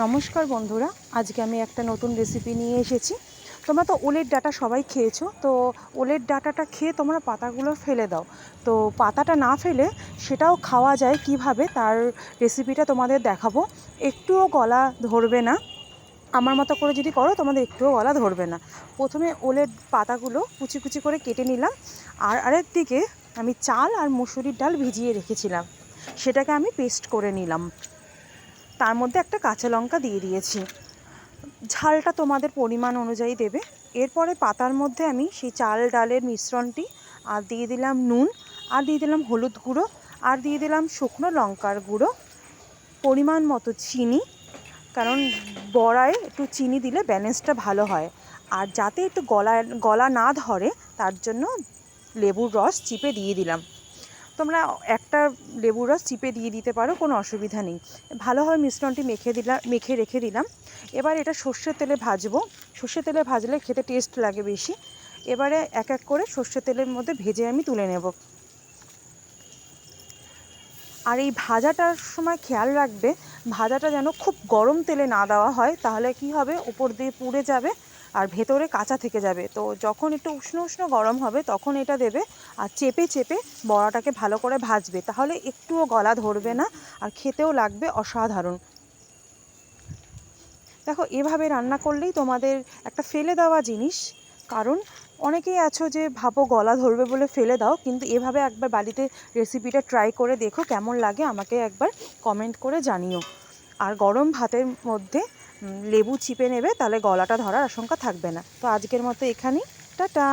নমস্কার বন্ধুরা, আজকে আমি একটা নতুন রেসিপি নিয়ে এসেছি। তোমরা তো ওলের ডাঁটা সবাই খেয়েছো, তো ওলের ডাঁটাটা খেয়ে তোমরা পাতাগুলো ফেলে দাও। তো পাতাটা না ফেলে সেটাও খাওয়া যায় কিভাবে, তার রেসিপিটা তোমাদের দেখাবো। একটুও গলা ধরবে না, আমার মতো করে যদি করো তোমাদের একটুও গলা ধরবে না। প্রথমে ওলের পাতাগুলো কুচি কুচি করে কেটে নিলাম, আর আরেক দিকে আমি চাল আর মুসুরির ডাল ভিজিয়ে রেখেছিলাম, সেটাকে আমি পেস্ট করে নিলাম। তার মধ্যে একটা কাঁচা লঙ্কা দিয়ে দিয়েছি, ঝালটা তোমাদের পরিমাণ অনুযায়ী দেবে। এরপরে পাতার মধ্যে আমি সেই চাল ডালের মিশ্রণটি আর দিয়ে দিলাম নুন, আর দিয়ে দিলাম হলুদ গুঁড়ো, আর দিয়ে দিলাম শুকনো লঙ্কার গুঁড়ো, পরিমাণ মতো চিনি, কারণ বড়ায় একটু চিনি দিলে ব্যালেন্সটা ভালো হয়। আর যাতে একটু গলা না ধরে তার জন্য লেবুর রস চিপে দিয়ে দিলাম। তোমরা একটা লেবুর রস চিপে দিয়ে দিতে পারো, কোনো অসুবিধা নেই। ভালোভাবে মিশ্রণটি মেখে রেখে দিলাম। এবার এটা সর্ষের তেলে ভাজবো। সর্ষের তেলে ভাজলে খেতে টেস্ট লাগে বেশি। এবারে এক এক করে সর্ষের তেলের মধ্যে ভেজে আমি তুলে নেব। আর এই ভাজাটার সময় খেয়াল রাখবে, ভাজাটা যেন খুব গরম তেলে না দেওয়া হয়, তাহলে কি হবে, উপর দিয়ে পুড়ে যাবে আর ভেতরে কাঁচা থেকে যাবে। তো যখন একটু উষ্ণ উষ্ণ গরম হবে তখন এটা দেবে, আর চেপে চেপে বড়াটাকে ভালো করে ভাজবে, তাহলে একটুও গলা ধরবে না আর খেতেও লাগবে অসাধারণ। দেখো, এভাবে রান্না করলেই তোমাদের একটা ফেলে দেওয়া জিনিস, কারণ অনেকেই আছো যে ভাবো গলা ধরবে বলে ফেলে দাও, কিন্তু এভাবে একবার বাড়িতে রেসিপিটা ট্রাই করে দেখো, কেমন লাগে আমাকে একবার কমেন্ট করে জানিও। আর গরম ভাতের মধ্যে লেবু চিপে নেবে, তাহলে গলাটা ধরার আশঙ্কা থাকবে না। তো আজকের মতো এখানেই, টাটা।